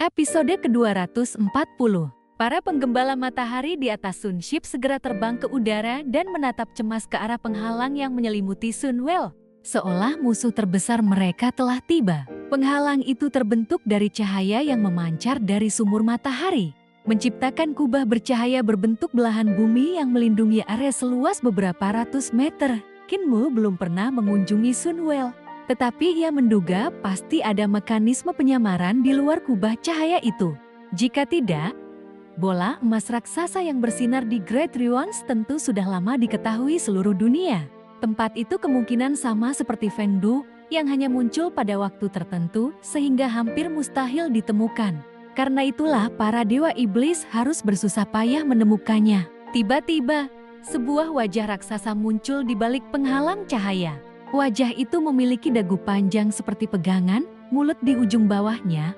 Episode ke-240. Para penggembala matahari di atas Sunship segera terbang ke udara dan menatap cemas ke arah penghalang yang menyelimuti Sunwell. Seolah musuh terbesar mereka telah tiba. Penghalang itu terbentuk dari cahaya yang memancar dari sumur matahari, menciptakan kubah bercahaya berbentuk belahan bumi yang melindungi area seluas beberapa ratus meter. Kinmu belum pernah mengunjungi Sunwell, tetapi ia menduga pasti ada mekanisme penyamaran di luar kubah cahaya itu. Jika tidak, bola emas raksasa yang bersinar di Great Ruins tentu sudah lama diketahui seluruh dunia. Tempat itu kemungkinan sama seperti Fengdu yang hanya muncul pada waktu tertentu sehingga hampir mustahil ditemukan. Karena itulah para dewa iblis harus bersusah payah menemukannya. Tiba-tiba, sebuah wajah raksasa muncul di balik penghalang cahaya. Wajah itu memiliki dagu panjang seperti pegangan, mulut di ujung bawahnya,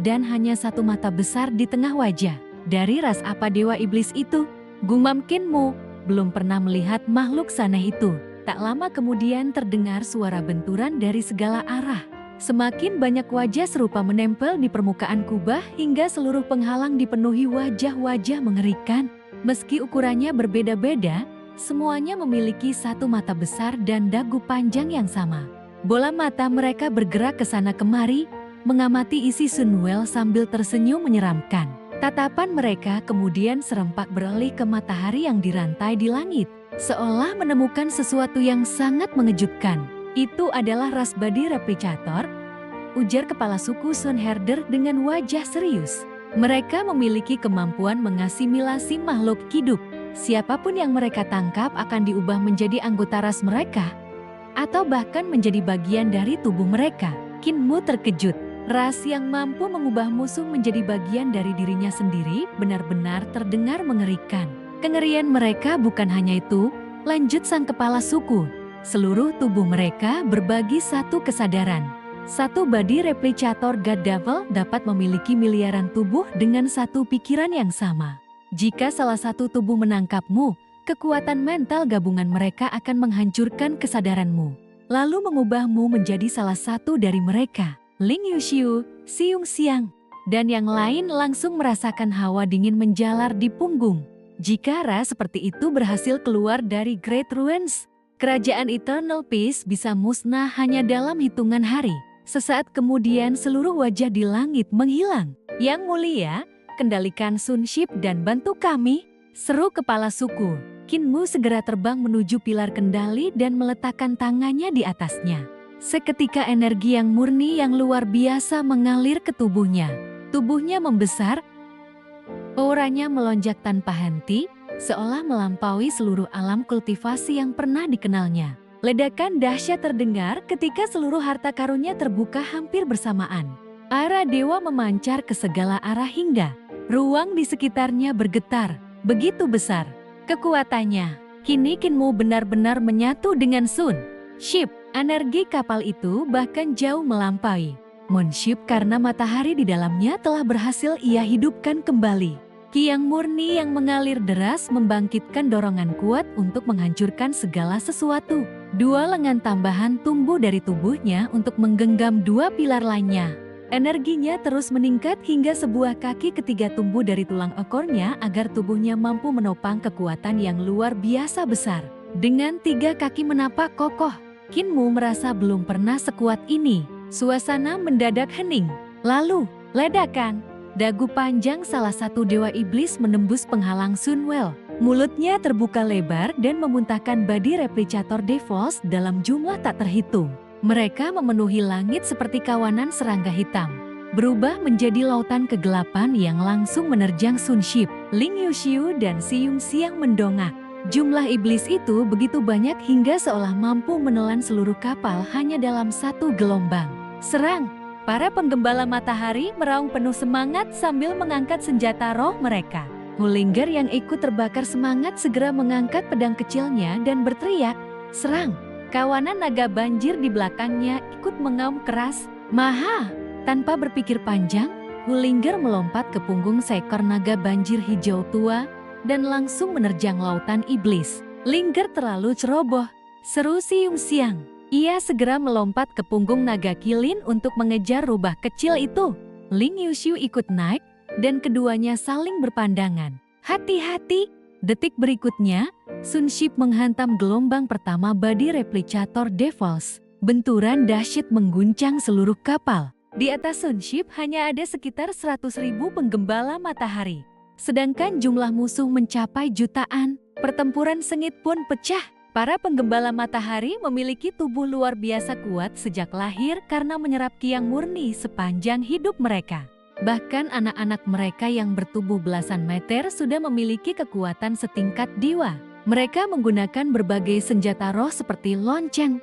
dan hanya satu mata besar di tengah wajah. Dari ras apa dewa iblis itu? Gumam Kinmu, belum pernah melihat makhluk saneh itu. Tak lama kemudian terdengar suara benturan dari segala arah. Semakin banyak wajah serupa menempel di permukaan kubah hingga seluruh penghalang dipenuhi wajah-wajah mengerikan. Meski ukurannya berbeda-beda, semuanya memiliki satu mata besar dan dagu panjang yang sama. Bola mata mereka bergerak ke sana kemari, mengamati isi Sunwell sambil tersenyum menyeramkan. Tatapan mereka kemudian serempak beralih ke matahari yang dirantai di langit, seolah menemukan sesuatu yang sangat mengejutkan. Itu adalah ras badi replikator, ujar kepala suku Sunherder dengan wajah serius. Mereka memiliki kemampuan mengasimilasi makhluk hidup. Siapapun yang mereka tangkap akan diubah menjadi anggota ras mereka, atau bahkan menjadi bagian dari tubuh mereka. Kinmu terkejut. Ras yang mampu mengubah musuh menjadi bagian dari dirinya sendiri benar-benar terdengar mengerikan. Kengerian mereka bukan hanya itu, lanjut sang kepala suku. Seluruh tubuh mereka berbagi satu kesadaran. Satu badi replikator God Devil dapat memiliki miliaran tubuh dengan satu pikiran yang sama. Jika salah satu tubuh menangkapmu, kekuatan mental gabungan mereka akan menghancurkan kesadaranmu, lalu mengubahmu menjadi salah satu dari mereka. Ling Yuxiu, Siung Xiang, dan yang lain langsung merasakan hawa dingin menjalar di punggung. Jika ras seperti itu berhasil keluar dari Great Ruins, kerajaan Eternal Peace bisa musnah hanya dalam hitungan hari. Sesaat kemudian seluruh wajah di langit menghilang. Yang mulia, kendalikan Sunship dan bantu kami, seru kepala suku. Kinmu segera terbang menuju pilar kendali dan meletakkan tangannya di atasnya. Seketika energi yang murni yang luar biasa mengalir ke tubuhnya. Tubuhnya membesar, auranya melonjak tanpa henti, seolah melampaui seluruh alam kultivasi yang pernah dikenalnya. Ledakan dahsyat terdengar ketika seluruh harta karunnya terbuka hampir bersamaan. Aura dewa memancar ke segala arah hingga ruang di sekitarnya bergetar. Begitu besar kekuatannya. Kini Kinmu benar-benar menyatu dengan Sunship. Energi kapal itu bahkan jauh melampaui Moonship karena matahari di dalamnya telah berhasil ia hidupkan kembali. Ki yang murni yang mengalir deras membangkitkan dorongan kuat untuk menghancurkan segala sesuatu. Dua lengan tambahan tumbuh dari tubuhnya untuk menggenggam dua pilar lainnya. Energinya terus meningkat hingga sebuah kaki ketiga tumbuh dari tulang ekornya agar tubuhnya mampu menopang kekuatan yang luar biasa besar. Dengan tiga kaki menapak kokoh, Kinmu merasa belum pernah sekuat ini. Suasana mendadak hening. Lalu, ledakan. Dagu panjang salah satu dewa iblis menembus penghalang Sunwell. Mulutnya terbuka lebar dan memuntahkan badi replikator Devils dalam jumlah tak terhitung. Mereka memenuhi langit seperti kawanan serangga hitam, berubah menjadi lautan kegelapan yang langsung menerjang Sunship. Ling Yuxiu dan Siung Xiang mendongak. Jumlah iblis itu begitu banyak hingga seolah mampu menelan seluruh kapal hanya dalam satu gelombang. Serang! Para penggembala matahari meraung penuh semangat sambil mengangkat senjata roh mereka. Hulinger yang ikut terbakar semangat segera mengangkat pedang kecilnya dan berteriak, "Serang!" Kawanan naga banjir di belakangnya ikut mengaum keras, "Maha!" Tanpa berpikir panjang, Hulinger melompat ke punggung seekor naga banjir hijau tua dan langsung menerjang lautan iblis. Linger terlalu ceroboh, seru Siung Xiang. Ia segera melompat ke punggung naga kilin untuk mengejar rubah kecil itu. Ling Yushu ikut naik, dan keduanya saling berpandangan. Hati-hati! Detik berikutnya, Sun Ship menghantam gelombang pertama body replicator Devils. Benturan dahsyat mengguncang seluruh kapal. Di atas Sun Ship hanya ada sekitar 100.000 penggembala matahari. Sedangkan jumlah musuh mencapai jutaan. Pertempuran sengit pun pecah. Para penggembala matahari memiliki tubuh luar biasa kuat sejak lahir karena menyerap kiang murni sepanjang hidup mereka. Bahkan anak-anak mereka yang bertubuh belasan meter sudah memiliki kekuatan setingkat dewa. Mereka menggunakan berbagai senjata roh seperti lonceng,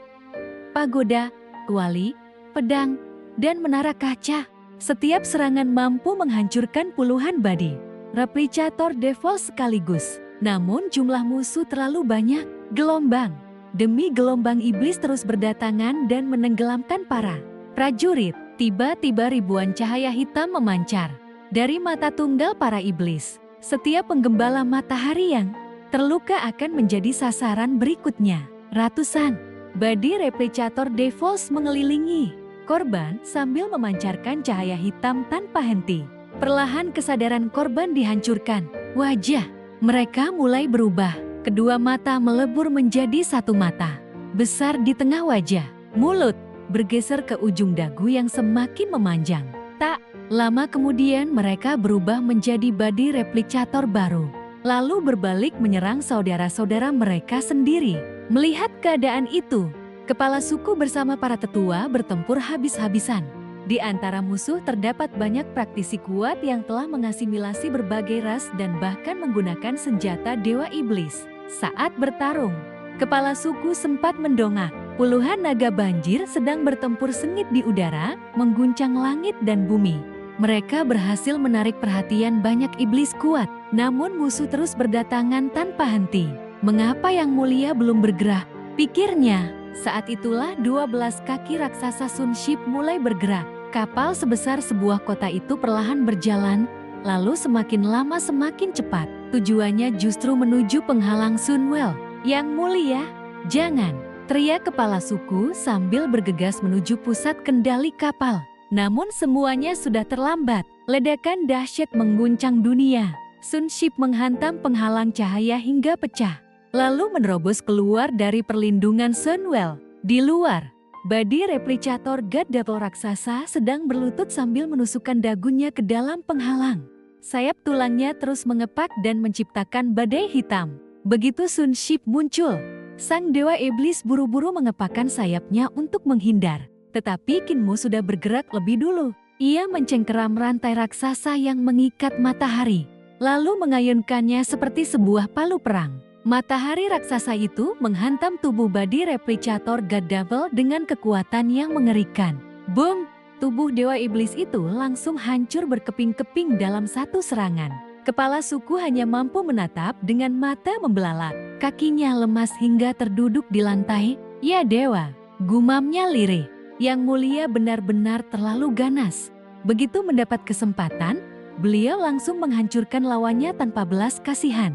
pagoda, kuali, pedang, dan menara kaca. Setiap serangan mampu menghancurkan puluhan body replicator Devils sekaligus. Namun jumlah musuh terlalu banyak. Gelombang demi gelombang iblis terus berdatangan dan menenggelamkan para prajurit. Tiba-tiba ribuan cahaya hitam memancar dari mata tunggal para iblis. Setiap penggembala matahari yang terluka akan menjadi sasaran berikutnya. Ratusan body replicator Devils mengelilingi korban sambil memancarkan cahaya hitam tanpa henti. Perlahan kesadaran korban dihancurkan. Wajah mereka mulai berubah. Kedua mata melebur menjadi satu mata besar di tengah wajah. Mulut bergeser ke ujung dagu yang semakin memanjang. Tak lama kemudian mereka berubah menjadi body replicator baru. Lalu berbalik menyerang saudara-saudara mereka sendiri. Melihat keadaan itu, kepala suku bersama para tetua bertempur habis-habisan. Di antara musuh terdapat banyak praktisi kuat yang telah mengasimilasi berbagai ras dan bahkan menggunakan senjata dewa iblis. Saat bertarung, kepala suku sempat mendongak. Puluhan naga banjir sedang bertempur sengit di udara, mengguncang langit dan bumi. Mereka berhasil menarik perhatian banyak iblis kuat, namun musuh terus berdatangan tanpa henti. Mengapa Yang Mulia belum bergerak? Pikirnya. Saat itulah 12 kaki raksasa Sun Ship mulai bergerak. Kapal sebesar sebuah kota itu perlahan berjalan, lalu semakin lama semakin cepat. Tujuannya justru menuju penghalang Sunwell. Yang Mulia, jangan! Teriak kepala suku sambil bergegas menuju pusat kendali kapal. Namun semuanya sudah terlambat. Ledakan dahsyat mengguncang dunia. Sun Ship menghantam penghalang cahaya hingga pecah, lalu menerobos keluar dari perlindungan Sunwell. Di luar, body replicator God Devil raksasa sedang berlutut sambil menusukkan dagunya ke dalam penghalang. Sayap tulangnya terus mengepak dan menciptakan badai hitam. Begitu Sun Ship muncul, sang dewa iblis buru-buru mengepakkan sayapnya untuk menghindar. Tetapi Kinmu sudah bergerak lebih dulu. Ia mencengkeram rantai raksasa yang mengikat matahari, lalu mengayunkannya seperti sebuah palu perang. Matahari raksasa itu menghantam tubuh body replicator God Devil dengan kekuatan yang mengerikan. Boom! Tubuh dewa iblis itu langsung hancur berkeping-keping dalam satu serangan. Kepala suku hanya mampu menatap dengan mata membelalak. Kakinya lemas hingga terduduk di lantai. Ya dewa, gumamnya lirih. Yang Mulia benar-benar terlalu ganas. Begitu mendapat kesempatan, beliau langsung menghancurkan lawannya tanpa belas kasihan.